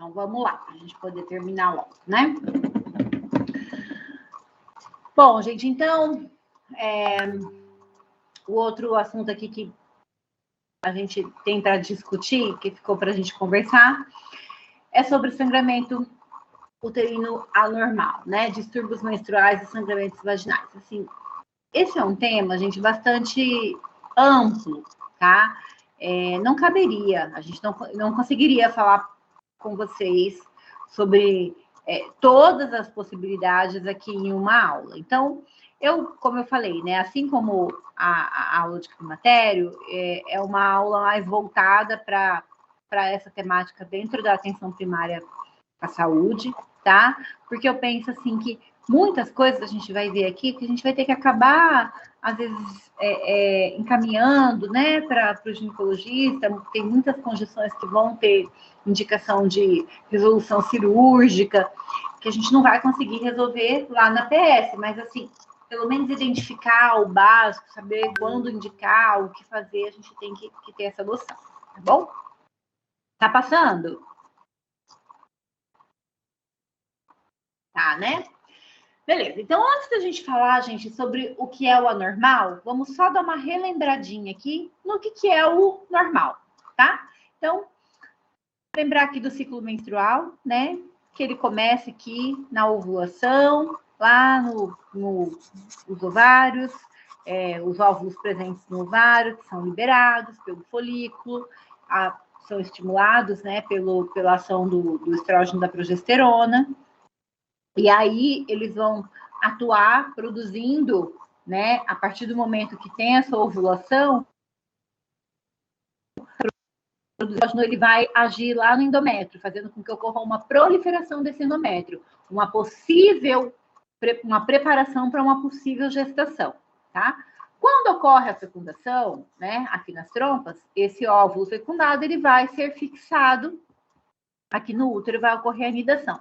Então, vamos lá, para a gente poder terminar logo, né? Bom, gente, então, o outro assunto aqui que a gente tem para discutir, que ficou para a gente conversar, é sobre sangramento uterino anormal, né? Distúrbios menstruais e sangramentos vaginais. Assim, esse é um tema, gente, bastante amplo, tá? Não caberia, a gente não conseguiria falar com vocês sobre todas as possibilidades aqui em uma aula. Então, como eu falei, né, assim como a aula de climatério, é uma aula mais voltada para essa temática dentro da atenção primária à saúde, tá? Porque eu penso assim que muitas coisas a gente vai ver aqui que a gente vai ter que acabar, às vezes, encaminhando, né, para o ginecologista. Tem muitas condições que vão ter indicação de resolução cirúrgica, que a gente não vai conseguir resolver lá na PS, mas assim, pelo menos identificar o básico, saber quando indicar, o que fazer, a gente tem que ter essa noção, tá bom? Tá passando? Tá, né? Beleza, então antes da gente falar, gente, sobre o que é o anormal, vamos só dar uma relembradinha aqui no que é o normal, tá? Então, lembrar aqui do ciclo menstrual, né? Que ele começa aqui na ovulação, lá nos ovários, os óvulos presentes no ovário, que são liberados pelo folículo, são estimulados, né, pela ação do estrógeno da progesterona. E aí eles vão atuar produzindo, né, a partir do momento que tem essa ovulação, ele vai agir lá no endométrio, fazendo com que ocorra uma proliferação desse endométrio, uma preparação para uma possível gestação, tá? Quando ocorre a fecundação, né, aqui nas trompas, esse óvulo fecundado, ele vai ser fixado aqui no útero, vai ocorrer a anidação.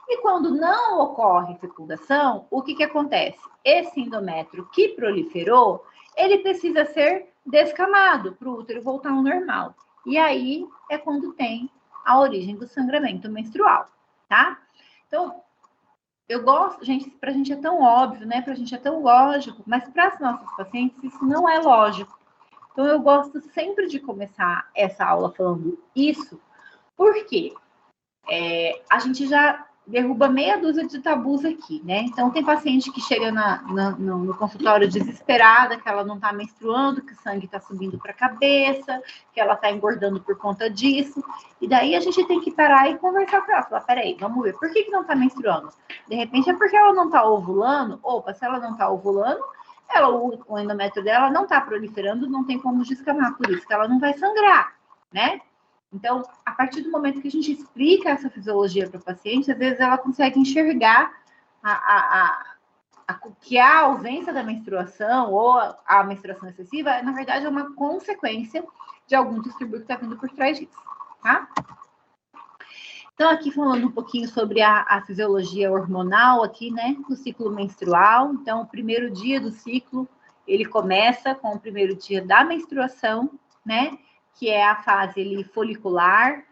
E quando não ocorre fecundação, o que acontece? Esse endométrio que proliferou, ele precisa ser descamado para o útero voltar ao normal. E aí é quando tem a origem do sangramento menstrual, tá? Então, eu gosto, gente, pra gente é tão óbvio, né? Pra gente é tão lógico, mas para as nossas pacientes isso não é lógico. Então, eu gosto sempre de começar essa aula falando isso, porque a gente já derruba meia dúzia de tabus aqui, né? Então, tem paciente que chega no consultório desesperada, que ela não está menstruando, que o sangue está subindo para a cabeça, que ela está engordando por conta disso. E daí a gente tem que parar e conversar com ela. Falar, peraí, vamos ver, por que não está menstruando? De repente é porque ela não está ovulando. Opa, se ela não está ovulando, o endométrio dela não está proliferando, não tem como descamar, por isso que ela não vai sangrar, né? Então, a partir do momento que a gente explica essa fisiologia para o paciente, às vezes ela consegue enxergar que a ausência da menstruação ou a menstruação excessiva, na verdade, é uma consequência de algum distúrbio que está vindo por trás disso, tá? Então, aqui falando um pouquinho sobre a fisiologia hormonal aqui, né, do ciclo menstrual. Então, o primeiro dia do ciclo, ele começa com o primeiro dia da menstruação, né, que é a fase folicular,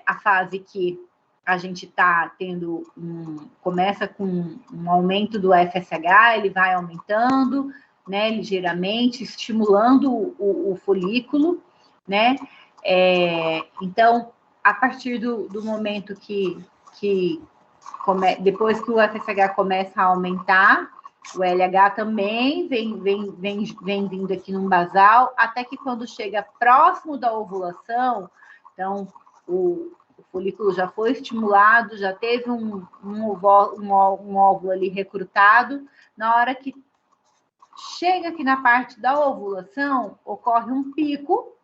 a fase que a gente está tendo, começa com um aumento do FSH, ele vai aumentando, né, ligeiramente, estimulando o folículo, né, então, a partir do momento depois que o FSH começa a aumentar, o LH também vem vindo aqui num basal, até que quando chega próximo da ovulação, então o folículo já foi estimulado, já teve um óvulo ali recrutado, na hora que chega aqui na parte da ovulação, ocorre um pico,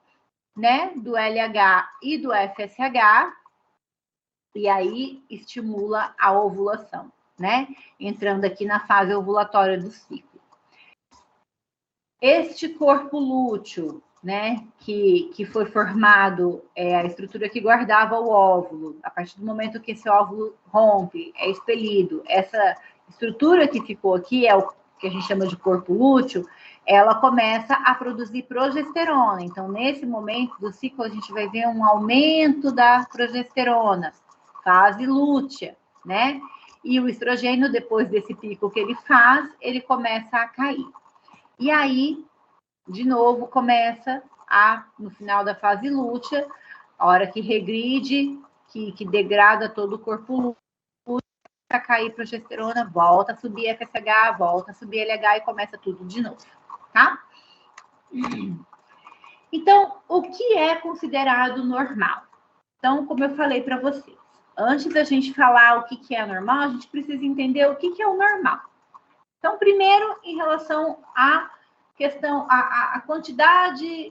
né, do LH e do FSH, e aí estimula a ovulação, né? Entrando aqui na fase ovulatória do ciclo. Este corpo lúteo, né, que foi formado, a estrutura que guardava o óvulo, a partir do momento que esse óvulo rompe, é expelido, essa estrutura que ficou aqui é que a gente chama de corpo lúteo, ela começa a produzir progesterona. Então, nesse momento do ciclo, a gente vai ver um aumento da progesterona, fase lútea, né? E o estrogênio, depois desse pico que ele faz, ele começa a cair. E aí, de novo, começa no final da fase lútea, a hora que regride, que degrada todo o corpo lúteo, a cair progesterona, volta a subir FSH, volta a subir LH e começa tudo de novo, tá? Então, o que é considerado normal? Então, como eu falei para vocês, antes da gente falar o que é normal, a gente precisa entender o que é o normal. Então, primeiro, em relação à questão, a quantidade,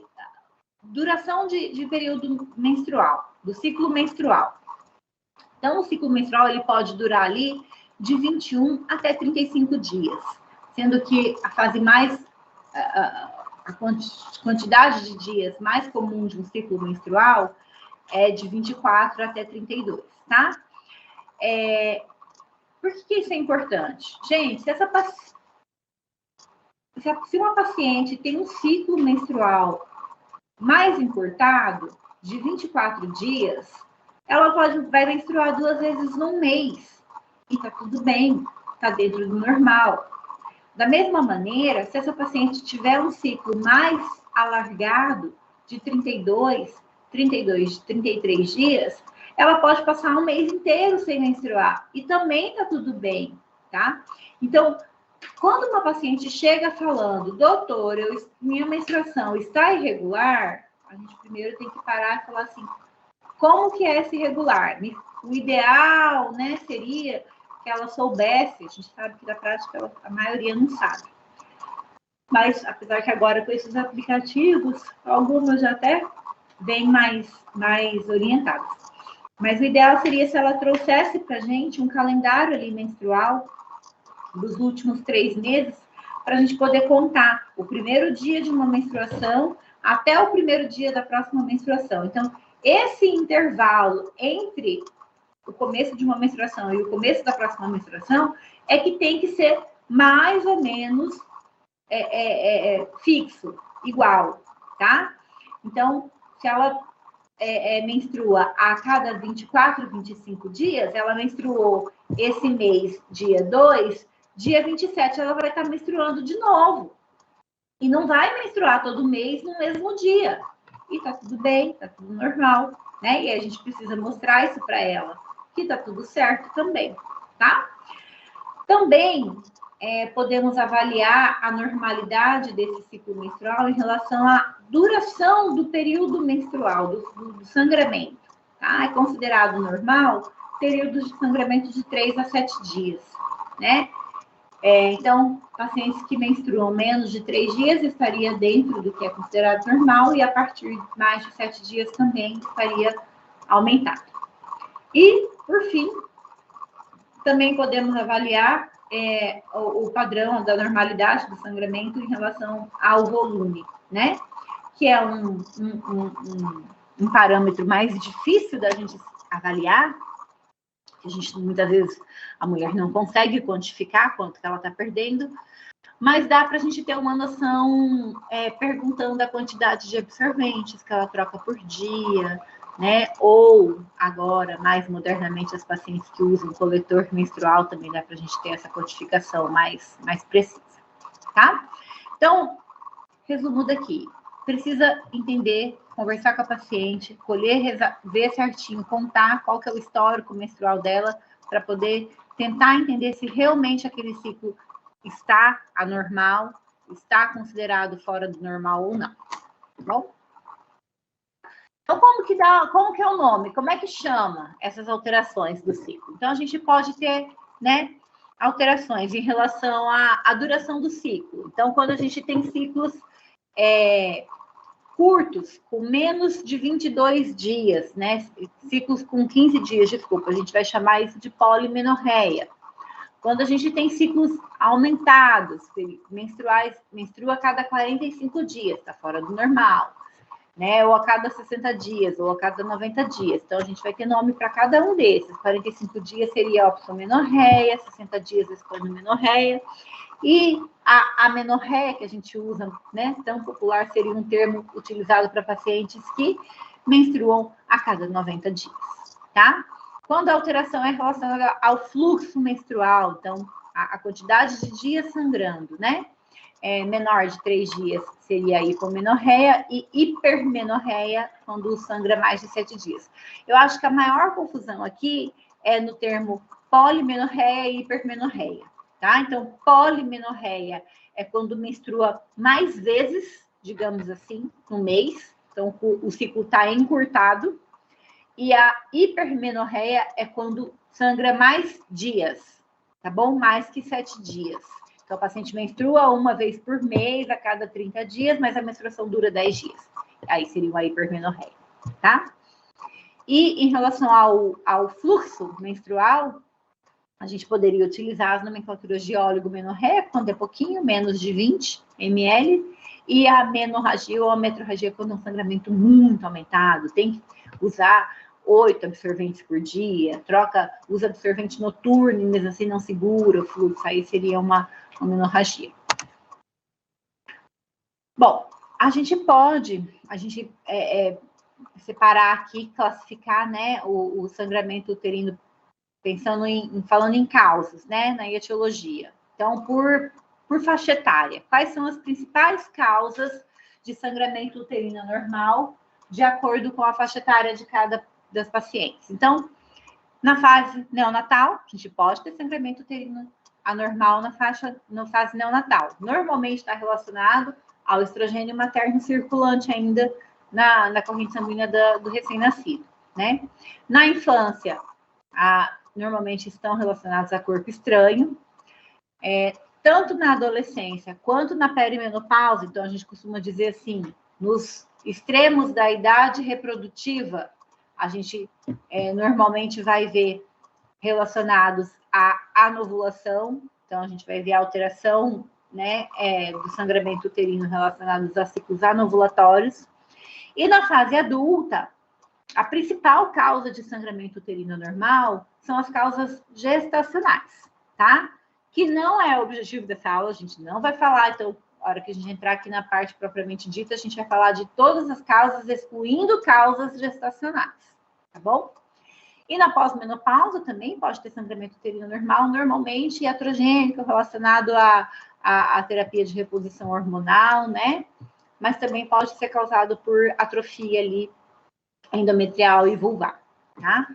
duração de período menstrual, do ciclo menstrual. Então, o ciclo menstrual ele pode durar ali de 21 até 35 dias, sendo que a fase mais, a quantidade de dias mais comum de um ciclo menstrual é de 24 até 32, tá? Por que isso é importante? Gente, se uma paciente tem um ciclo menstrual mais encurtado, de 24 dias, ela vai menstruar 2 vezes no mês. E tá tudo bem, tá dentro do normal. Da mesma maneira, se essa paciente tiver um ciclo mais alargado, de 32, 33 dias, ela pode passar um mês inteiro sem menstruar. E também tá tudo bem, tá? Então, quando uma paciente chega falando, doutor, minha menstruação está irregular, a gente primeiro tem que parar e falar assim, como que é esse irregular? O ideal, né, seria que ela soubesse, a gente sabe que na prática a maioria não sabe. Mas, apesar que agora com esses aplicativos, algumas já até bem mais orientadas. Mas o ideal seria se ela trouxesse para a gente um calendário ali menstrual dos últimos 3 meses, para a gente poder contar o primeiro dia de uma menstruação até o primeiro dia da próxima menstruação. Então, esse intervalo entre o começo de uma menstruação e o começo da próxima menstruação é que tem que ser mais ou menos fixo, igual, tá? Então, se ela menstrua a cada 24, 25 dias, ela menstruou esse mês, dia 2, dia 27 ela vai estar menstruando de novo. E não vai menstruar todo mês no mesmo dia. E tá tudo bem, tá tudo normal, né? E a gente precisa mostrar isso para ela, que tá tudo certo também, tá? Também podemos avaliar a normalidade desse ciclo menstrual em relação à duração do período menstrual, do sangramento. Tá? É considerado normal período de sangramento de 3 a 7 dias, né? Então, pacientes que menstruam menos de 3 dias estaria dentro do que é considerado normal e a partir de mais de 7 dias também estaria aumentado. E, por fim, também podemos avaliar o padrão da normalidade do sangramento em relação ao volume, né? Que é um parâmetro mais difícil da gente avaliar, que a gente, muitas vezes, a mulher não consegue quantificar quanto que ela está perdendo, mas dá para a gente ter uma noção perguntando a quantidade de absorventes que ela troca por dia, né? Ou agora, mais modernamente, as pacientes que usam coletor menstrual também dá para a gente ter essa quantificação mais precisa, tá? Então, resumo daqui. Precisa entender, conversar com a paciente, colher, ver certinho, contar qual que é o histórico menstrual dela, para poder tentar entender se realmente aquele ciclo está anormal, está considerado fora do normal ou não. Tá bom? Então, como que é o nome? Como é que chama essas alterações do ciclo? Então, a gente pode ter, né, alterações em relação à duração do ciclo. Então, quando a gente tem ciclos curtos, com menos de 22 dias, né? Ciclos com 15 dias, desculpa, a gente vai chamar isso de polimenorreia. Quando a gente tem ciclos aumentados, menstrua a cada 45 dias, está fora do normal. né? Ou a cada 60 dias, ou a cada 90 dias. Então, a gente vai ter nome para cada um desses. 45 dias seria a opsomenorreia, 60 dias a esplenomenorreia. E a amenorreia, que a gente usa, né, tão popular, seria um termo utilizado para pacientes que menstruam a cada 90 dias, tá? Quando a alteração é relacionada ao fluxo menstrual, então, a quantidade de dias sangrando, né? Menor de 3 dias seria hipomenorreia e hipermenorreia, quando sangra mais de 7 dias. Eu acho que a maior confusão aqui é no termo polimenorreia e hipermenorreia, tá? Então, polimenorreia é quando menstrua mais vezes, digamos assim, no mês. Então, o ciclo está encurtado. E a hipermenorreia é quando sangra mais dias, tá bom? Mais que 7 dias. Então, o paciente menstrua uma vez por mês, a cada 30 dias, mas a menstruação dura 10 dias. Aí seria uma hipermenorreia, tá? E em relação ao fluxo menstrual, a gente poderia utilizar as nomenclaturas de oligomenorreia, quando é pouquinho, menos de 20 ml, e a menorragia ou a metrorragia, quando é um sangramento muito aumentado, tem que usar 8 absorventes por dia, usa absorvente noturno, mesmo assim não segura o fluxo, aí seria uma menorragia. Bom, a gente pode separar aqui, classificar, né, o sangramento uterino, falando em causas, né, na etiologia. Então, por faixa etária, quais são as principais causas de sangramento uterino anormal, de acordo com a faixa etária de cada das pacientes? Então, na fase neonatal, a gente pode ter sangramento uterino anormal na fase neonatal. Normalmente está relacionado ao estrogênio materno circulante ainda na corrente sanguínea do recém-nascido, né? Na infância, normalmente estão relacionados a corpo estranho. Tanto na adolescência quanto na perimenopausa, então a gente costuma dizer assim, nos extremos da idade reprodutiva, a gente normalmente vai ver relacionados à anovulação, então a gente vai ver a alteração, né, do sangramento uterino relacionados a ciclos anovulatórios. E na fase adulta, a principal causa de sangramento uterino anormal são as causas gestacionais, tá? Que não é o objetivo dessa aula, a gente não vai falar, então, na hora que a gente entrar aqui na parte propriamente dita, a gente vai falar de todas as causas, excluindo causas gestacionais, tá bom? E na pós-menopausa também pode ter sangramento uterino normal, normalmente iatrogênico, relacionado à terapia de reposição hormonal, né? Mas também pode ser causado por atrofia ali endometrial e vulvar, tá?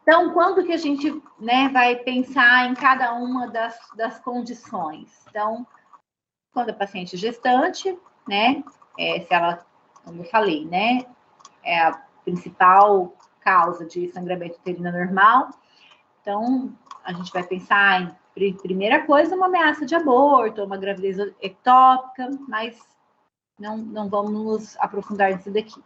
Então, quando que a gente, né, vai pensar em cada uma das condições? Então, quando a paciente gestante, né, se ela, como eu falei, né, é a principal causa de sangramento uterino normal, então, a gente vai pensar em, primeira coisa, uma ameaça de aborto, uma gravidez ectópica, mas não vamos nos aprofundar nisso daqui.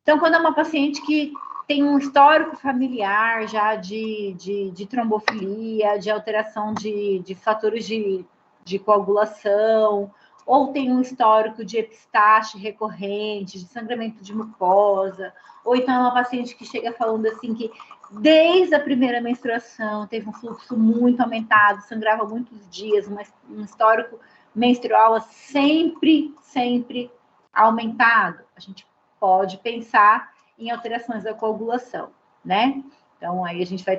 Então, quando é uma paciente que tem um histórico familiar já de trombofilia, de alteração de fatores de coagulação, ou tem um histórico de epistaxe recorrente, de sangramento de mucosa, ou então é uma paciente que chega falando assim que desde a primeira menstruação teve um fluxo muito aumentado, sangrava muitos dias, um histórico menstrual sempre aumentado. A gente pode pensar em alterações da coagulação, né? Então, aí a gente vai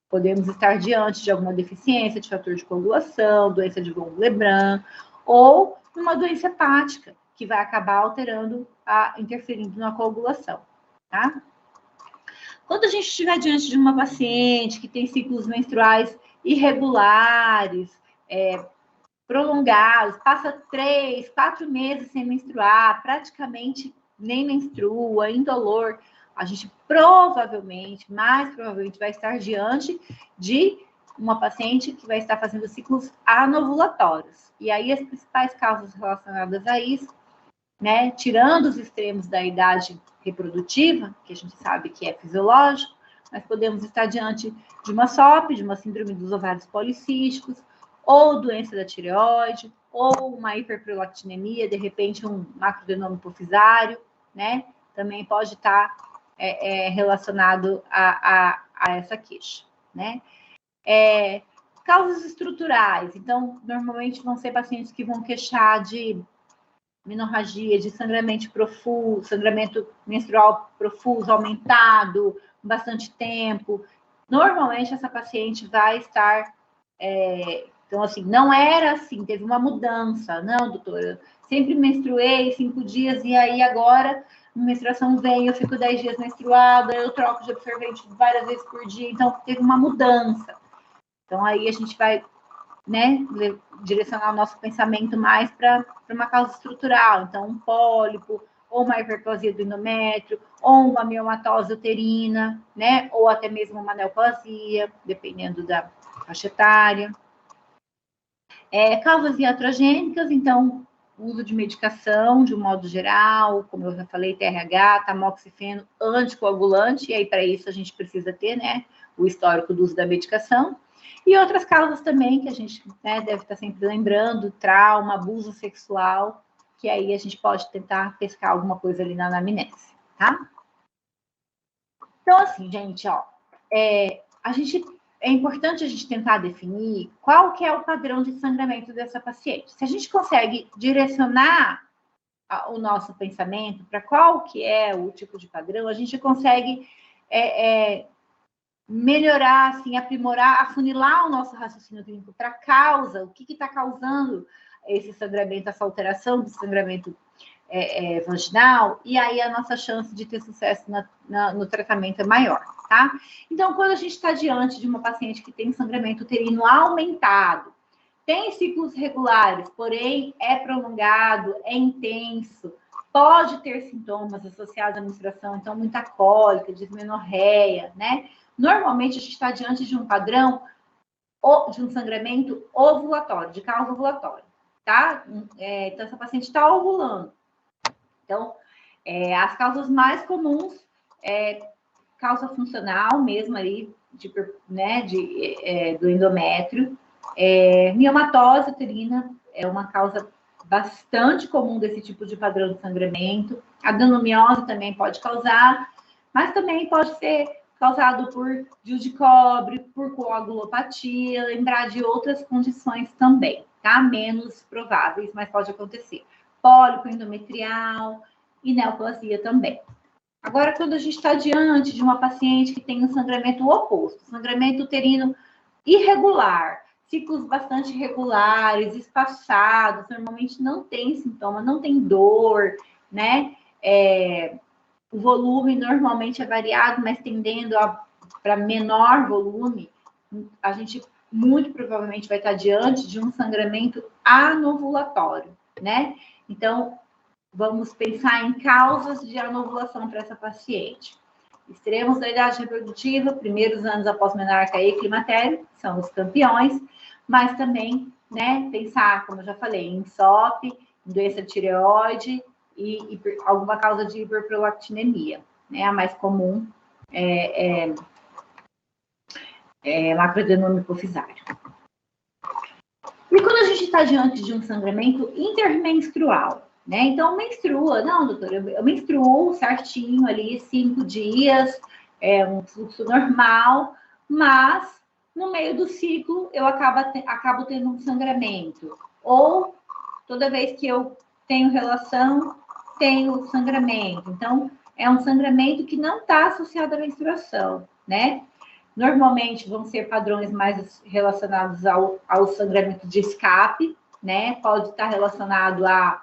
podemos estar diante de alguma deficiência de fator de coagulação, doença de von Willebrand, ou uma doença hepática, que vai acabar alterando, interferindo na coagulação, tá? Quando a gente estiver diante de uma paciente que tem ciclos menstruais irregulares, prolongados, passa 3, 4 meses sem menstruar, praticamente nem menstrua, indolor, a gente mais provavelmente vai estar diante de uma paciente que vai estar fazendo ciclos anovulatórios. E aí as principais causas relacionadas a isso, né, tirando os extremos da idade reprodutiva, que a gente sabe que é fisiológico, nós podemos estar diante de uma SOP, de uma síndrome dos ovários policísticos, ou doença da tireoide, ou uma hiperprolactinemia, de repente um macroadenoma hipofisário, né? Também pode estar relacionado a essa queixa, né? Causas estruturais, então, normalmente vão ser pacientes que vão queixar de menorragia, de sangramento profuso, sangramento menstrual profuso, aumentado, bastante tempo. Normalmente, essa paciente vai estar... então, assim, não era assim, teve uma mudança. Não, doutora, sempre menstruei 5 dias e aí agora a menstruação vem, eu fico 10 dias menstruada, eu troco de absorvente várias vezes por dia, então teve uma mudança. Então, aí a gente vai, né, direcionar o nosso pensamento mais para uma causa estrutural. Então, um pólipo, ou uma hiperplasia do endométrio, ou uma miomatose uterina, né, ou até mesmo uma neoplasia, dependendo da faixa etária. Causas iatrogênicas, então, uso de medicação, de um modo geral, como eu já falei, TRH, tamoxifeno, anticoagulante, e aí para isso a gente precisa ter, né, o histórico do uso da medicação. E outras causas também que a gente, né, deve estar sempre lembrando, trauma, abuso sexual, que aí a gente pode tentar pescar alguma coisa ali na anamnese, tá? Então, assim, gente, ó, é importante a gente tentar definir qual que é o padrão de sangramento dessa paciente. Se a gente consegue direcionar o nosso pensamento para qual que é o tipo de padrão, a gente consegue melhorar, assim, aprimorar, afunilar o nosso raciocínio clínico para a causa, o que está causando esse sangramento, essa alteração do sangramento vaginal, e aí a nossa chance de ter sucesso no tratamento é maior, tá? Então, quando a gente está diante de uma paciente que tem sangramento uterino aumentado, tem ciclos regulares, porém é prolongado, é intenso, pode ter sintomas associados à menstruação, então muita cólica, dismenorreia, né? Normalmente a gente está diante de um padrão de um sangramento ovulatório, de causa ovulatória, tá? Então, essa paciente está ovulando. Então, as causas mais comuns causa funcional mesmo ali, do endométrio. Miomatose uterina é uma causa bastante comum desse tipo de padrão de sangramento. Adenomiose também pode causar, mas também pode ser causado por DIU de cobre, por coagulopatia, lembrar de outras condições também, tá? Menos prováveis, mas pode acontecer. Pólipo endometrial e neoplasia também. Agora, quando a gente está diante de uma paciente que tem um sangramento oposto, sangramento uterino irregular, ciclos bastante regulares, espaçados, normalmente não tem sintoma, não tem dor, né? O volume normalmente é variado, mas tendendo para menor volume, a gente muito provavelmente vai estar diante de um sangramento anovulatório, né? Então, vamos pensar em causas de anovulação para essa paciente. Extremos da idade reprodutiva, primeiros anos após menarca e climatério, são os campeões, mas também, né, pensar, como eu já falei, em SOP, em doença de tireoide e alguma causa de hiperprolactinemia, né? A mais comum é macroadenoma hipofisário. E quando a gente está diante de um sangramento intermenstrual, né? Então, menstrua. Não, doutora, eu menstruo certinho ali, 5 dias, um fluxo normal, mas no meio do ciclo eu acabo tendo um sangramento. Ou toda vez que eu tenho relação, tenho sangramento. Então, é um sangramento que não está associado à menstruação, né? Normalmente vão ser padrões mais relacionados ao sangramento de escape, né? Pode estar relacionado à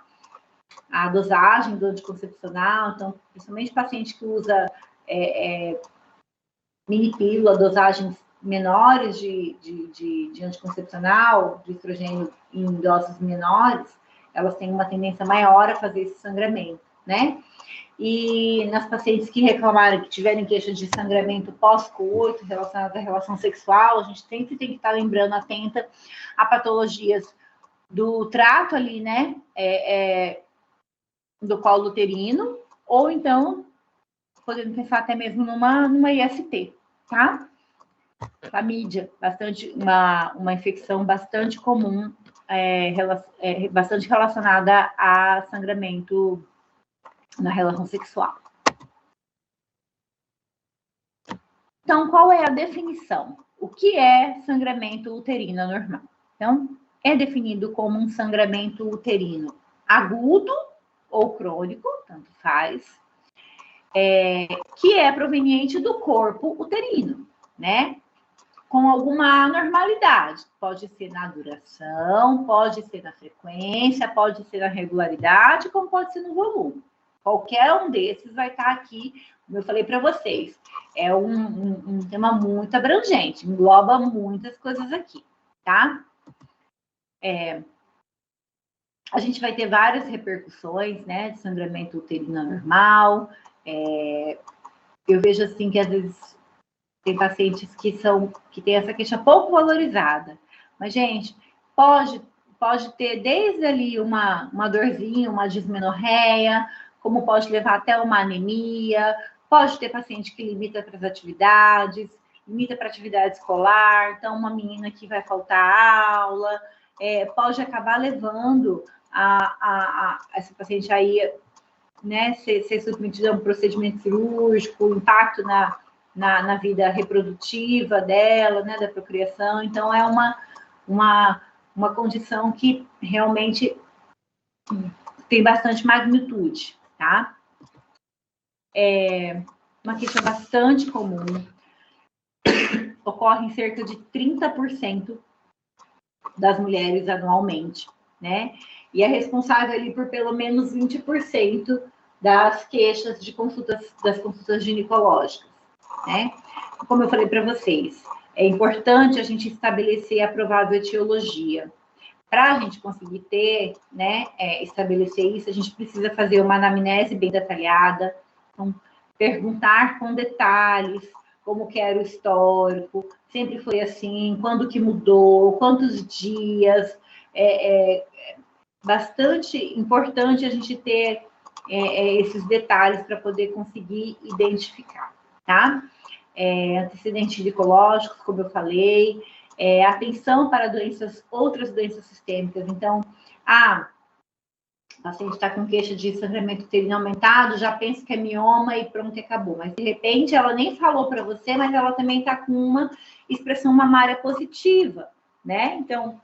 dosagem do anticoncepcional, então, principalmente paciente que usa mini pílula, dosagens menores de anticoncepcional, de estrogênio em doses menores, elas têm uma tendência maior a fazer esse sangramento, né? E nas pacientes que reclamaram que tiverem queixa de sangramento pós-coito relacionado à relação sexual, a gente sempre tem que estar lembrando, atenta a patologias do trato ali, né? Do colo uterino, ou então, podendo pensar até mesmo numa IST, tá? Clamídia, uma infecção bastante comum, bastante relacionada a sangramento na relação sexual. Então, qual é a definição? O que é sangramento uterino anormal? Então, é definido como um sangramento uterino agudo ou crônico, tanto faz, que é proveniente do corpo uterino, né? Com alguma anormalidade. Pode ser na duração, pode ser na frequência, pode ser na regularidade, como pode ser no volume. Qualquer um desses vai estar aqui, como eu falei para vocês. É um tema muito abrangente, engloba muitas coisas aqui, tá? A gente vai ter várias repercussões, né, de sangramento uterino anormal. Eu vejo assim que às vezes tem pacientes que têm essa queixa pouco valorizada. Mas, gente, pode ter desde ali uma dorzinha, uma dismenorreia, como pode levar até uma anemia, pode ter paciente que limita para as atividades, limita para atividade escolar, então uma menina que vai faltar aula, pode acabar levando essa paciente aí, né, ser submetida a um procedimento cirúrgico, impacto na vida reprodutiva dela, né, da procriação. Então, é uma condição que realmente tem bastante magnitude, tá? É uma queixa bastante comum, ocorre em cerca de 30% das mulheres anualmente, né? E é responsável ali por pelo menos 20% das queixas das consultas ginecológicas, né? Como eu falei para vocês, é importante a gente estabelecer a provável etiologia. Para a gente conseguir estabelecer isso, a gente precisa fazer uma anamnese bem detalhada, então, perguntar com detalhes como que era o histórico, sempre foi assim, quando que mudou, quantos dias. Bastante importante a gente ter esses detalhes para poder conseguir identificar, tá? Antecedentes ginecológicos, como eu falei, atenção para outras doenças sistêmicas. Então, o paciente está com queixa de sangramento uterino aumentado, já pensa que é mioma e pronto, acabou. Mas, de repente, ela nem falou para você, mas ela também está com uma expressão mamária positiva, né? Então,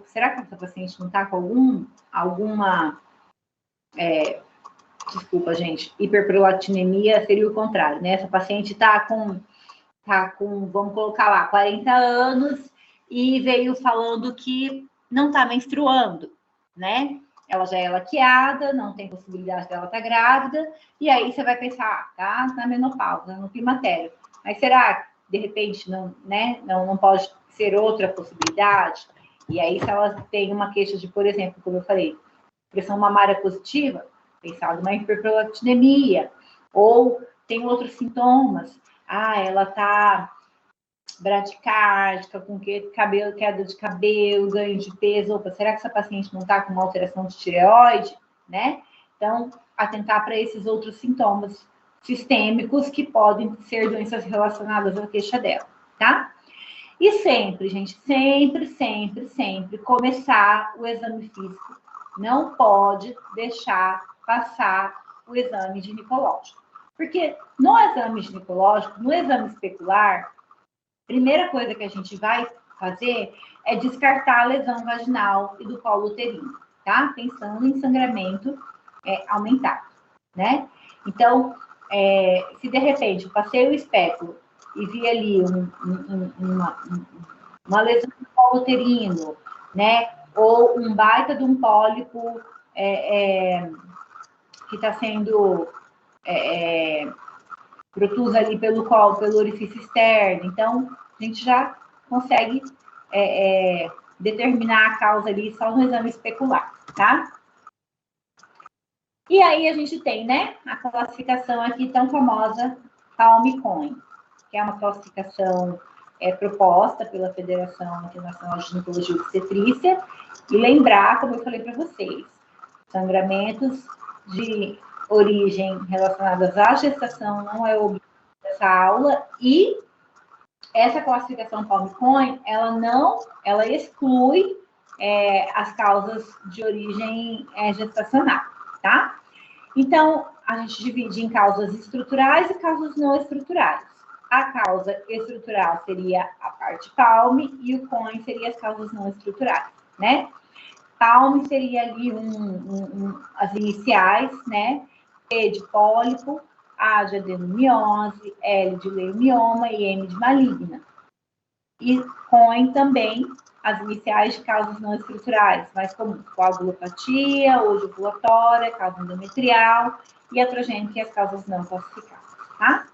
será que essa paciente não está com alguma... desculpa, gente, hiperprolactinemia seria o contrário, né? Essa paciente está com, vamos colocar lá, 40 anos e veio falando que não está menstruando, né? Ela já é laqueada, não tem possibilidade dela estar grávida, e aí você vai pensar, tá na menopausa, no climatério. Mas será que, de repente, não pode ser outra possibilidade? E aí, se ela tem uma queixa de, por exemplo, como eu falei, pressão mamária positiva, pensar numa hiperprolactinemia, ou tem outros sintomas. Ela está bradicárdica, com queda de cabelo, ganho de peso. Opa, será que essa paciente não está com uma alteração de tireoide, né? Então, atentar para esses outros sintomas sistêmicos que podem ser doenças relacionadas à queixa dela, tá? E sempre, gente, sempre começar o exame físico. Não pode deixar passar o exame ginecológico. Porque no exame ginecológico, no exame especular, a primeira coisa que a gente vai fazer é descartar a lesão vaginal e do colo uterino, tá? Pensando em sangramento aumentado, né? Então, se de repente eu passei o espéculo e vi ali uma lesão do colo uterino, né? Ou um baita de um pólipo que está sendo protusa ali pelo orifício externo. Então, a gente já consegue determinar a causa ali só no exame especular, tá? E aí a gente tem, né, a classificação aqui tão famosa, Palm-Cohen, que é uma classificação proposta pela Federação Internacional de Ginecologia e Obstetrícia, e lembrar, como eu falei para vocês, sangramentos de origem relacionadas à gestação não é o objetivo dessa aula, e essa classificação Palme-Cohen, ela exclui as causas de origem gestacional, tá? Então, a gente divide em causas estruturais e causas não estruturais. A causa estrutural seria a parte Palme e o Cohen seria as causas não estruturais, né? Palme seria ali as iniciais, né? P de pólipo, A de adenomiose, L de leiomioma e M de maligna. E Cohen também as iniciais de causas não estruturais, mais comuns, coagulopatia, ovulatória, causa endometrial e atrogênica e as causas não classificadas, tá?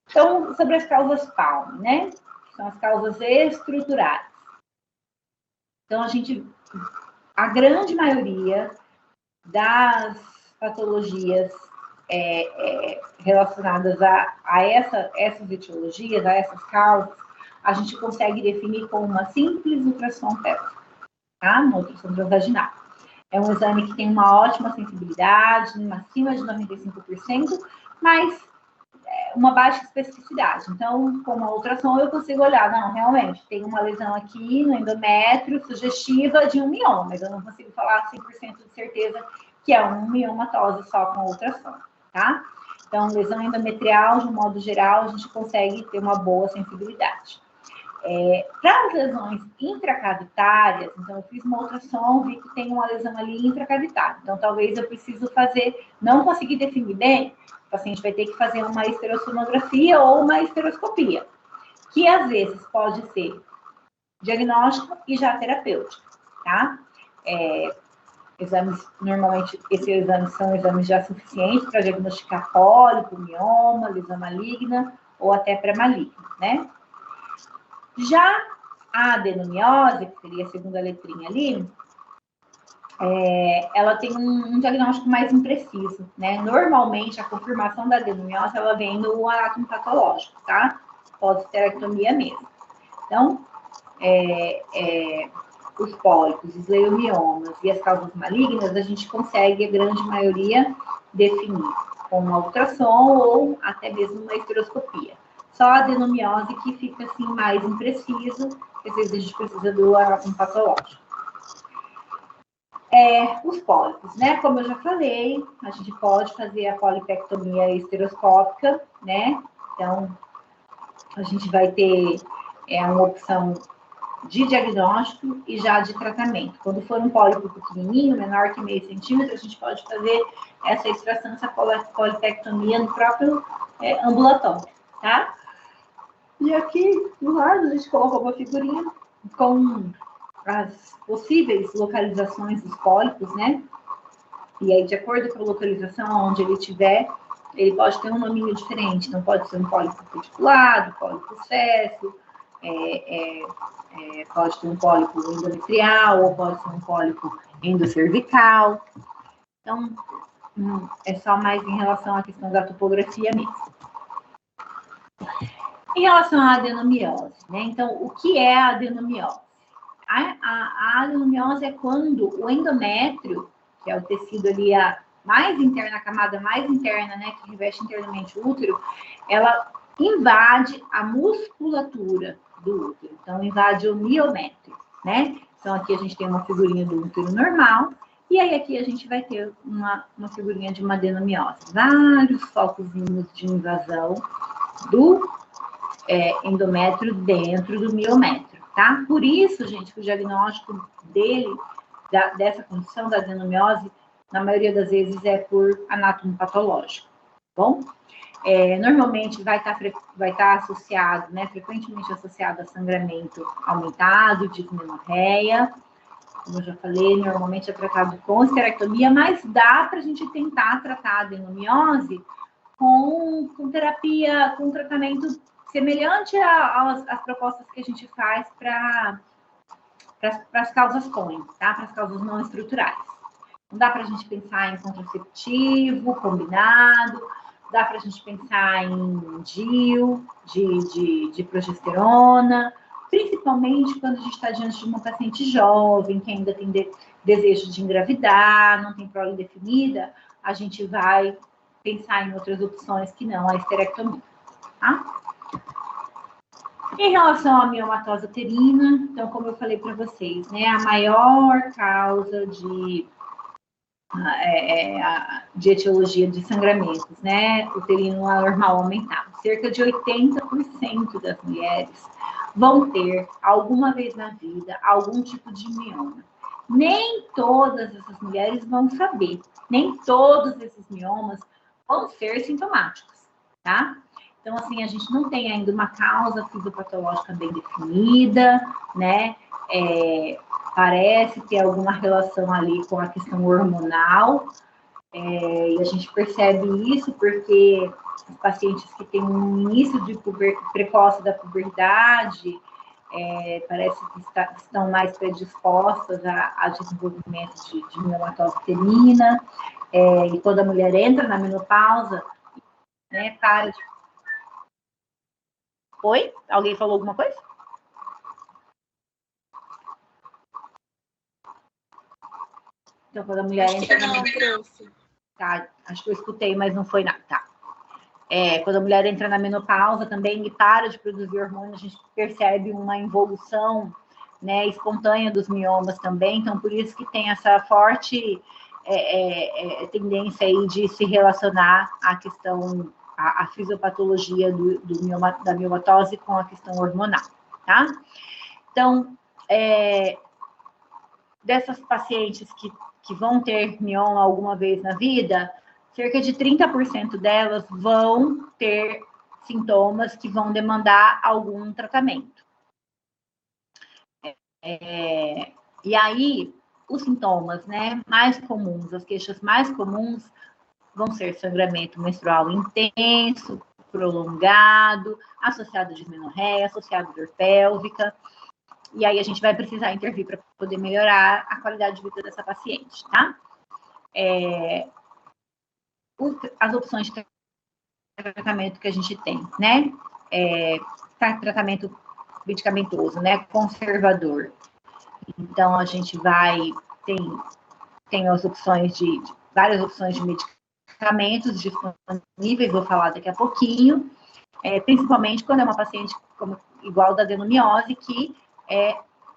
Então, sobre as causas Palme, né? Que são as causas estruturais. Então, a grande maioria das patologias relacionadas a essas etiologias, a essas causas, a gente consegue definir com uma simples ultrassom pélvica, tá? Uma ultrassom transvaginal. É um exame que tem uma ótima sensibilidade, acima de 95%, mas uma baixa especificidade. Então, com uma ultrassom, eu consigo olhar, não, realmente, tem uma lesão aqui no endométrio sugestiva de um mioma, mas eu não consigo falar 100% de certeza que é um miomatose só com ultrassom, tá? Então, lesão endometrial, de um modo geral, a gente consegue ter uma boa sensibilidade. Para as lesões intracavitárias, então eu fiz uma ultrassom, vi que tem uma lesão ali intracavitária. Então, talvez eu preciso não consegui definir bem, o paciente vai ter que fazer uma esterosonografia ou uma esteroscopia, que às vezes pode ser diagnóstica e já terapêutica, tá? Normalmente, esses exames são exames já suficientes para diagnosticar pólipo, mioma, lesão maligna ou até pré-maligna, né? Já a adenomiose, que seria a segunda letrinha ali, ela tem um diagnóstico mais impreciso, né? Normalmente, a confirmação da adenomiose, ela vem no anátomo patológico, tá? Pós-esterectomia mesmo. Então, os pólipos, os leiomiomas e as causas malignas, a gente consegue, a grande maioria, definir com uma ultrassom ou até mesmo uma esteroscopia. Só a adenomiose que fica assim mais impreciso, às vezes a gente precisa do anátomo patológico. Os pólipos, né? Como eu já falei, a gente pode fazer a polipectomia esteroscópica, né? Então, a gente vai ter uma opção de diagnóstico e já de tratamento. Quando for um pólipo pequenininho, menor que meio centímetro, a gente pode fazer essa extração, essa polipectomia no próprio ambulatório, tá? E aqui, do lado, a gente colocou uma figurinha com as possíveis localizações dos pólipos, né? E aí, de acordo com a localização onde ele estiver, ele pode ter um nominho diferente. Então, pode ser um pólipo reticulado, pólipo cesso, pode ter um pólipo endometrial, ou pode ser um pólipo endocervical. Então, é só mais em relação à questão da topografia mesmo. Em relação à adenomiose, né? Então, o que é a adenomiose? A adenomiose é quando o endométrio, que é o tecido ali mais interna, a camada mais interna, né, que reveste internamente o útero, ela invade a musculatura do útero. Então, invade o miométrio, né? Então, aqui a gente tem uma figurinha do útero normal, e aí aqui a gente vai ter uma figurinha de uma adenomiose. Vários focozinhos de invasão do endométrio dentro do miométrio, tá? Por isso, gente, que o diagnóstico dessa condição da adenomiose, na maioria das vezes, é por anátomo patológico, tá bom? Normalmente vai estar associado, né, frequentemente associado a sangramento aumentado, dismenorreia, como eu já falei, normalmente é tratado com esterectomia, mas dá para a gente tentar tratar a adenomiose com terapia, com tratamento semelhante às propostas que a gente faz para as causas Cohen, tá? Para as causas não estruturais. Não dá para a gente pensar em contraceptivo combinado, dá para a gente pensar em DIU, de progesterona, principalmente quando a gente está diante de uma paciente jovem, que ainda tem desejo de engravidar, não tem prole definida, a gente vai pensar em outras opções que não a esterectomia, tá? Em relação à miomatose uterina, então, como eu falei para vocês, né, a maior causa de etiologia de sangramentos, né, uterino anormal aumentado. Cerca de 80% das mulheres vão ter, alguma vez na vida, algum tipo de mioma. Nem todas essas mulheres vão saber, nem todos esses miomas vão ser sintomáticos, tá? Então, assim, a gente não tem ainda uma causa fisiopatológica bem definida, né? Parece ter alguma relação ali com a questão hormonal, e a gente percebe isso porque os pacientes que têm um início de precoce da puberdade, parece que estão mais predispostas a desenvolvimento de miomatose uterina, e quando a mulher entra na menopausa, né, para de... Oi? Alguém falou alguma coisa? Então, quando a mulher entra na menopausa... Tá, acho que eu escutei, mas não foi nada. Tá. Quando a mulher entra na menopausa também e para de produzir hormônio, a gente percebe uma involução, né, espontânea dos miomas também. Então, por isso que tem essa forte tendência aí de se relacionar à questão, a fisiopatologia da miomatose com a questão hormonal, tá? Então, dessas pacientes que vão ter mioma alguma vez na vida, cerca de 30% delas vão ter sintomas que vão demandar algum tratamento. E aí, os sintomas, né, mais comuns, as queixas mais comuns vão ser sangramento menstrual intenso, prolongado, associado a dismenorreia, associado a dor pélvica. E aí a gente vai precisar intervir para poder melhorar a qualidade de vida dessa paciente, tá? As opções de tratamento que a gente tem, né? Tratamento medicamentoso, né? Conservador. Então, a gente tem as opções várias opções de medicamentos disponíveis, vou falar daqui a pouquinho, principalmente quando é uma paciente igual da adenomiose, que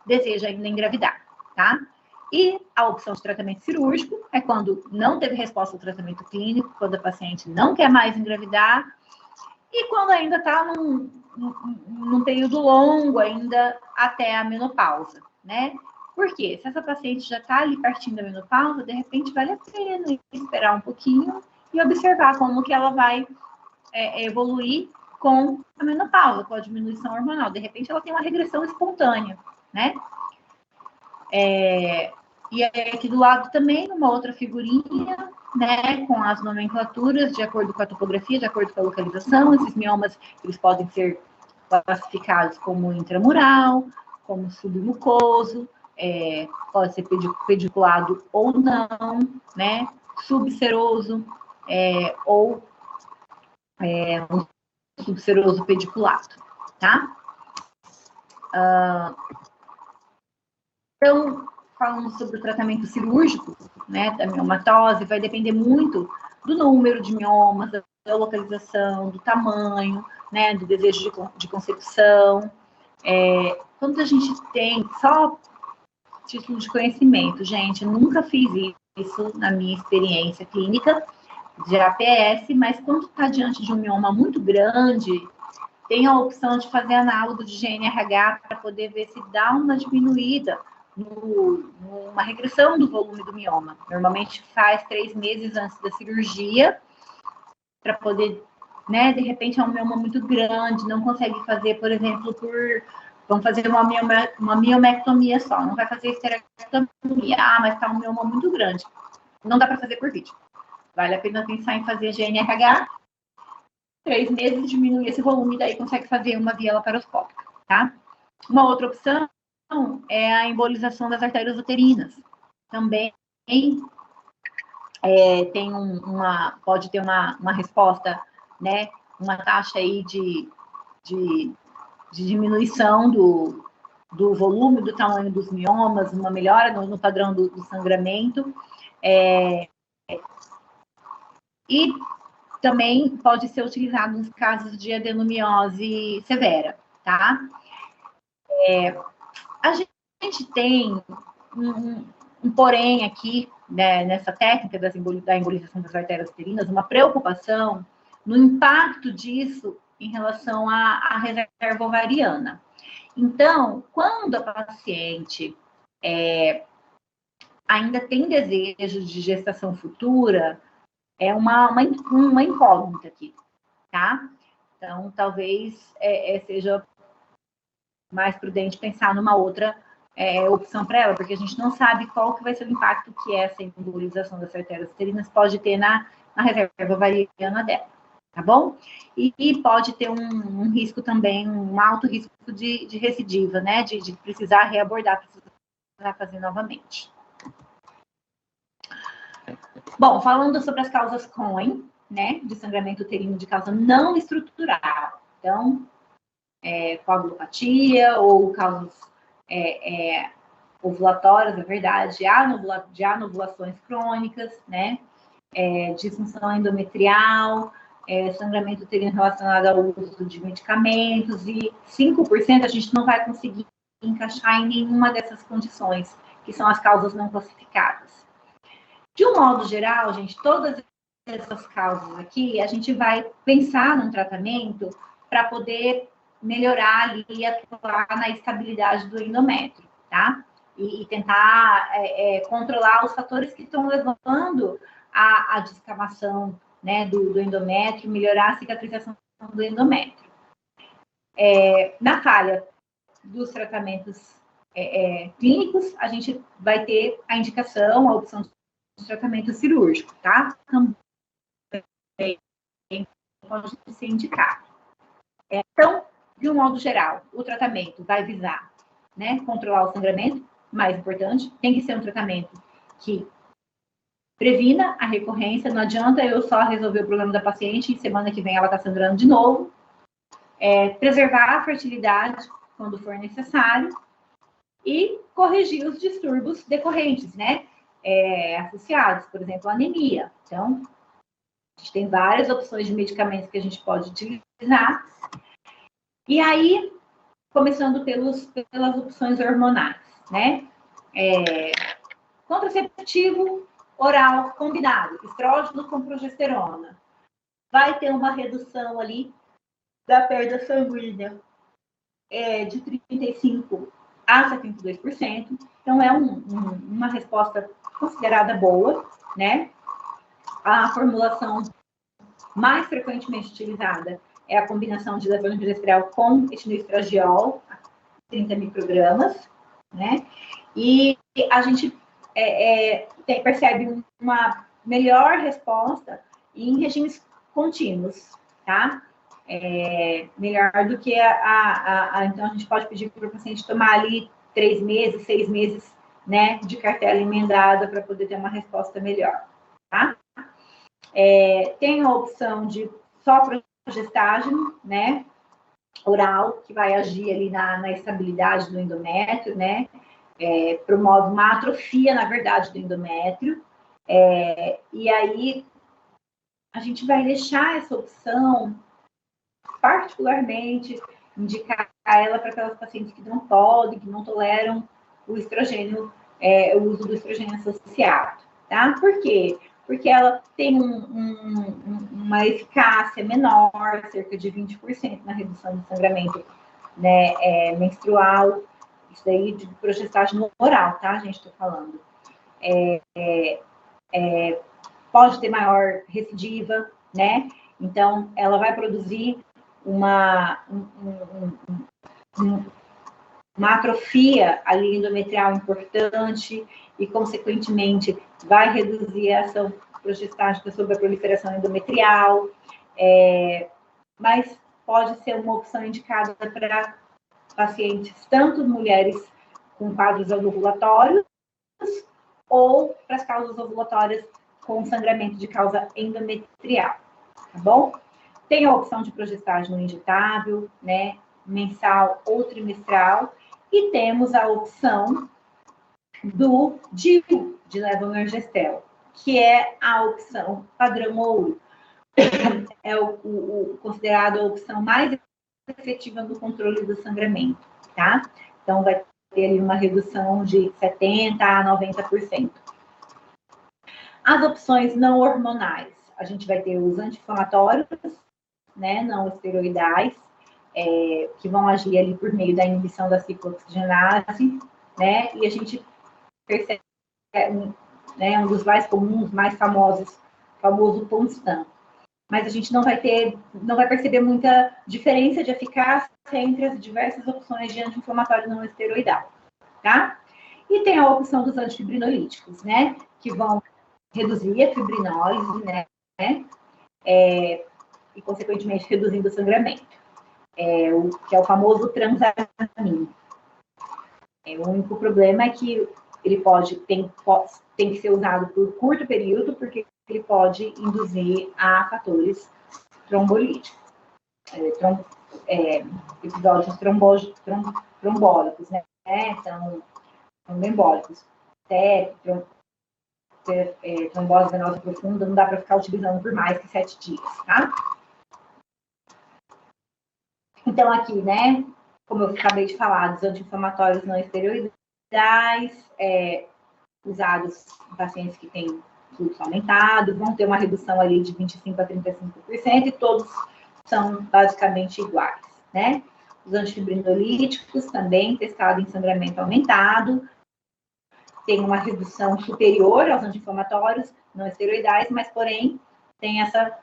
deseja ainda engravidar, tá? E a opção de tratamento cirúrgico é quando não teve resposta ao tratamento clínico, quando a paciente não quer mais engravidar, e quando ainda está num período longo, ainda até a menopausa, né? Por quê? Se essa paciente já está ali partindo da menopausa, de repente vale a pena esperar um pouquinho e observar como que ela vai evoluir com a menopausa, com a diminuição hormonal. De repente ela tem uma regressão espontânea, né? E aqui do lado também, uma outra figurinha, né, com as nomenclaturas, de acordo com a topografia, de acordo com a localização. Esses miomas, eles podem ser classificados como intramural, como submucoso, pode ser pediculado ou não, né, subseroso, ou um subseroso pediculado, tá? Então, falando sobre o tratamento cirúrgico, né, da miomatose, vai depender muito do número de miomas, da localização, do tamanho, né, do desejo de concepção. Quando a gente tem só título de conhecimento, gente, eu nunca fiz isso na minha experiência clínica de APS, mas quando está diante de um mioma muito grande, tem a opção de fazer análogo de GNRH para poder ver se dá uma diminuída, uma regressão do volume do mioma. Normalmente faz 3 meses antes da cirurgia, para poder, né, de repente é um mioma muito grande, não consegue fazer, por exemplo, vamos fazer uma miomectomia só, não vai fazer esterectomia, mas tá um mioma muito grande, não dá para fazer por vídeo. Vale a pena pensar em fazer GNRH, 3 meses, diminui esse volume, daí consegue fazer uma via laparoscópica, tá? Uma outra opção é a embolização das artérias uterinas. Também pode ter uma resposta, né? Uma taxa aí de diminuição do volume, do tamanho dos miomas, uma melhora no padrão do sangramento. E também pode ser utilizado nos casos de adenomiose severa, tá? A gente tem um porém aqui, né, nessa técnica da embolização das artérias uterinas, uma preocupação no impacto disso em relação à reserva ovariana. Então, quando a paciente ainda tem desejo de gestação futura, é uma incógnita aqui, tá? Então, talvez seja mais prudente pensar numa outra opção para ela, porque a gente não sabe qual que vai ser o impacto que essa embolização das artérias uterinas pode ter na reserva ovariana dela, tá bom? E pode ter um risco também, um alto risco de recidiva, né? De precisar reabordar, precisar fazer novamente. Bom, falando sobre as causas Cohen, né? De sangramento uterino de causa não estrutural. Então, coagulopatia ou causas ovulatórias, na verdade, de anovulações crônicas, né? Disfunção endometrial, sangramento uterino relacionado ao uso de medicamentos, e 5% a gente não vai conseguir encaixar em nenhuma dessas condições, que são as causas não classificadas. De um modo geral, gente, todas essas causas aqui, a gente vai pensar num tratamento para poder melhorar ali e atuar na estabilidade do endométrio, tá? E tentar controlar os fatores que estão levando à descamação, né, do endométrio, melhorar a cicatrização do endométrio. Na falha dos tratamentos clínicos, a gente vai ter a indicação, a opção de tratamento cirúrgico, tá? Também pode ser indicado. Então, de um modo geral, o tratamento vai visar, né, controlar o sangramento, mais importante, tem que ser um tratamento que previna a recorrência, não adianta eu só resolver o problema da paciente e semana que vem ela está sangrando de novo. Preservar a fertilidade quando for necessário e corrigir os distúrbios decorrentes, né, associados, por exemplo, à anemia. Então, a gente tem várias opções de medicamentos que a gente pode utilizar. E aí, começando pelas opções hormonais, né? Contraceptivo oral combinado, estrógeno com progesterona. Vai ter uma redução ali da perda sanguínea de 35% a 72%. Então, é uma resposta considerada boa, né? A formulação mais frequentemente utilizada é a combinação de levonorgestrel com etinoestradiol, 30 microgramas, né? E a gente percebe uma melhor resposta em regimes contínuos, tá? Melhor do que então a gente pode pedir para o paciente tomar ali 3 meses, 6 meses, né, de cartela emendada para poder ter uma resposta melhor, tá? Tem a opção de só progestágeno, né, oral, que vai agir ali na estabilidade do endométrio, né, promove uma atrofia, na verdade, do endométrio, e aí a gente vai deixar essa opção, particularmente, indicar ela para aquelas pacientes que não podem, que não toleram o estrogênio, o uso do estrogênio associado, tá? Por quê? Porque ela tem uma eficácia menor, cerca de 20% na redução do sangramento, né, menstrual. Isso daí de progestágeno oral, tá, gente? Estou falando. Pode ter maior recidiva, né? Então, ela vai produzir uma atrofia ali endometrial importante e, consequentemente, vai reduzir a ação progestágena sobre a proliferação endometrial, mas pode ser uma opção indicada para pacientes, tanto mulheres com quadros ovulatórios ou para as causas ovulatórias com sangramento de causa endometrial, tá bom? Tem a opção de progestágeno injetável, né, mensal ou trimestral, e temos a opção do DIU, de levonorgestrel, que é a opção padrão ouro. É considerado a opção mais efetiva no controle do sangramento, tá? Então, vai ter ali uma redução de 70% a 90%. As opções não hormonais, a gente vai ter os anti-inflamatórios, né, não esteroidais, que vão agir ali por meio da inibição da ciclooxigenase, né, e a gente percebe, né, um dos mais comuns, mais famosos, famoso Ponstan. Mas a gente não vai perceber muita diferença de eficácia entre as diversas opções de anti-inflamatório não esteroidal, tá? E tem a opção dos antifibrinolíticos, né, que vão reduzir a fibrinólise, né, e consequentemente reduzindo o sangramento, que é o famoso transamin. O único problema é que ele tem que ser usado por curto período, porque ele pode induzir a fatores trombolíticos, episódios trombólicos, né? Então, trombembólicos. Trombose venosa profunda não dá para ficar utilizando por mais que 7 dias, tá? Então, aqui, né, como eu acabei de falar, dos anti-inflamatórios não esteroidais, usados em pacientes que têm fluxo aumentado, vão ter uma redução ali de 25% a 35%, e todos são basicamente iguais, né? Os antifibrinolíticos também testados em sangramento aumentado, tem uma redução superior aos anti-inflamatórios não esteroidais, mas, porém, tem essa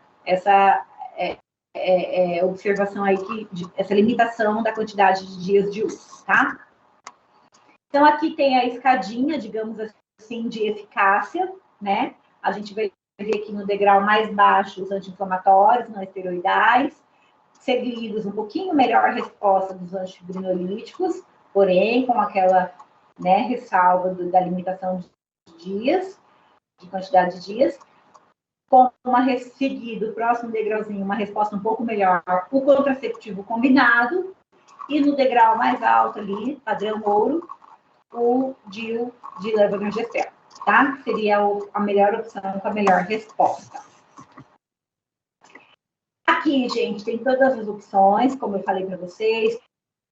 observação aí, essa limitação da quantidade de dias de uso, tá? Então, aqui tem a escadinha, digamos assim, de eficácia, né? A gente vai ver aqui no degrau mais baixo os anti-inflamatórios não esteroidais, seguidos um pouquinho melhor resposta dos antifibrinolíticos, porém, com aquela, né, ressalva da limitação de dias, de quantidade de dias, com seguido, próximo degrauzinho, uma resposta um pouco melhor, o contraceptivo combinado, e no degrau mais alto ali, padrão ouro, o DIU de levonorgestrel, tá? Seria a melhor opção com a melhor resposta. Aqui, gente, tem todas as opções, como eu falei para vocês,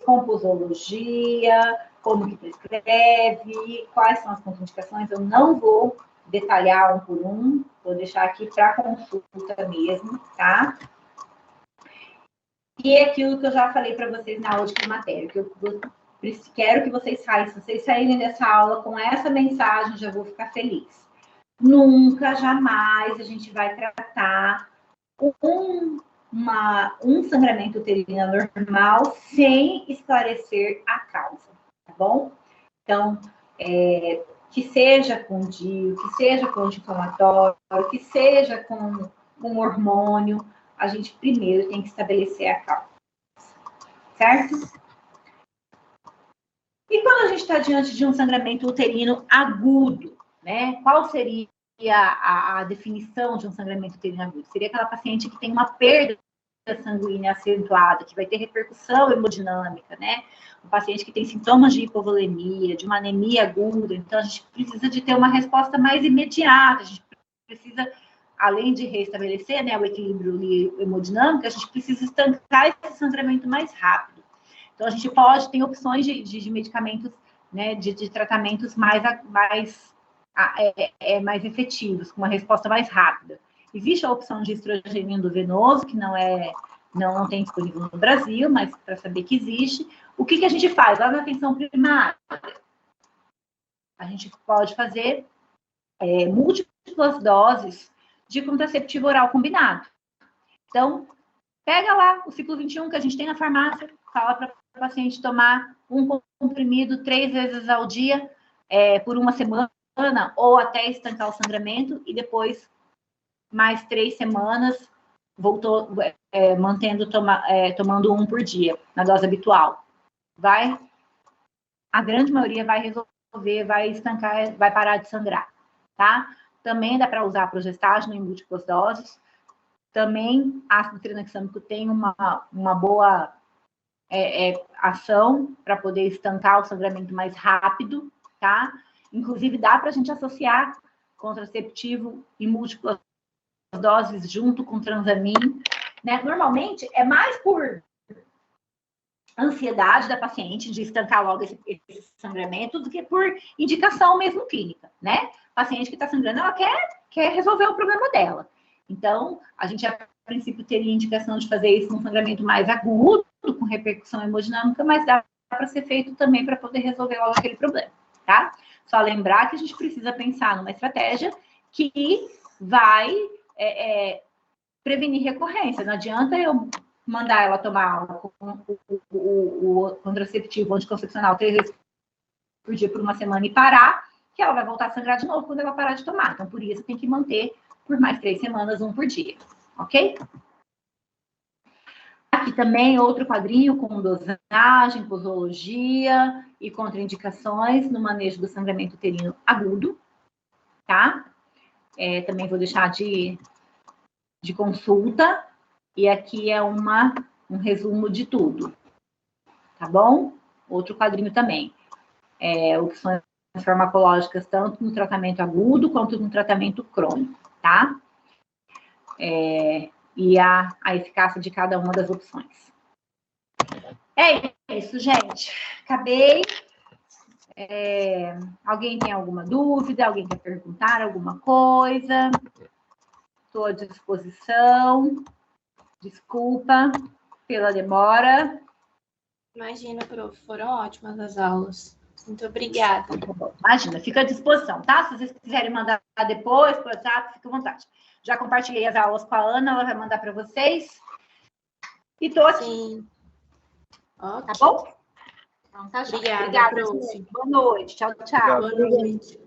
com posologia, como que prescreve, quais são as contraindicações. Eu não vou detalhar um por um, vou deixar aqui para consulta mesmo, tá? E é aquilo que eu já falei para vocês na última matéria, que eu quero que vocês saiam. Se vocês saírem dessa aula com essa mensagem, já vou ficar feliz. Nunca, jamais a gente vai tratar um sangramento uterino normal sem esclarecer a causa, tá bom? Então, que seja com DIU, que seja com anti-inflamatório, que seja com hormônio, a gente primeiro tem que estabelecer a causa, certo? E quando a gente está diante de um sangramento uterino agudo, né? Qual seria a definição de um sangramento uterino agudo? Seria aquela paciente que tem uma perda sanguínea acentuada, que vai ter repercussão hemodinâmica, né? Um paciente que tem sintomas de hipovolemia, de uma anemia aguda, então a gente precisa de ter uma resposta mais imediata, a gente precisa, além de restabelecer, né, o equilíbrio hemodinâmico, a gente precisa estancar esse sangramento mais rápido. Então, a gente tem opções de medicamentos, né, de tratamentos mais efetivos, com uma resposta mais rápida. Existe a opção de estrogênio endovenoso, que não tem disponível no Brasil, mas para saber que existe. O que a gente faz? Lá na atenção primária, a gente pode fazer múltiplas doses de contraceptivo oral combinado. Então, pega lá o ciclo 21 que a gente tem na farmácia, fala para o paciente tomar um comprimido 3 vezes ao dia, por uma semana, ou até estancar o sangramento, e depois mais 3 semanas, tomando um por dia, na dose habitual. A grande maioria vai resolver, vai estancar, vai parar de sangrar, tá? Também dá para usar progestágeno em múltiplas doses. Também, ácido tranexâmico tem uma boa ação para poder estancar o sangramento mais rápido, tá? Inclusive, dá para a gente associar contraceptivo em múltiplas doses junto com transamin, né? Normalmente, é mais por ansiedade da paciente de estancar logo esse sangramento do que por indicação mesmo clínica, né? Paciente que está sangrando, ela quer resolver o problema dela. Então, a gente, a princípio, teria indicação de fazer isso num sangramento mais agudo, com repercussão hemodinâmica, mas dá para ser feito também para poder resolver logo aquele problema, tá? Só lembrar que a gente precisa pensar numa estratégia que vai prevenir recorrência. Não adianta eu mandar ela tomar o contraceptivo anticoncepcional 3 vezes por dia por uma semana e parar, que ela vai voltar a sangrar de novo quando ela parar de tomar. Então, por isso, tem que manter por mais 3 semanas, 1 por dia, ok? Aqui também outro quadrinho com dosagem, posologia e contraindicações no manejo do sangramento uterino agudo, tá? Também vou deixar de consulta. E aqui é um resumo de tudo, tá bom? Outro quadrinho também. Opções farmacológicas, tanto no tratamento agudo quanto no tratamento crônico, tá? E a eficácia de cada uma das opções. É isso, gente. Acabei. Alguém tem alguma dúvida? Alguém quer perguntar alguma coisa? Estou à disposição. Desculpa pela demora. Imagina, prof, foram ótimas as aulas. Muito obrigada. Imagina, fica à disposição, tá? Se vocês quiserem mandar depois por WhatsApp, fica à vontade. Já compartilhei as aulas com a Ana, ela vai mandar para vocês. E tô aqui. Sim. Tá bom? Então, tá, obrigada, prof. Boa noite. Tchau, tchau. Boa noite.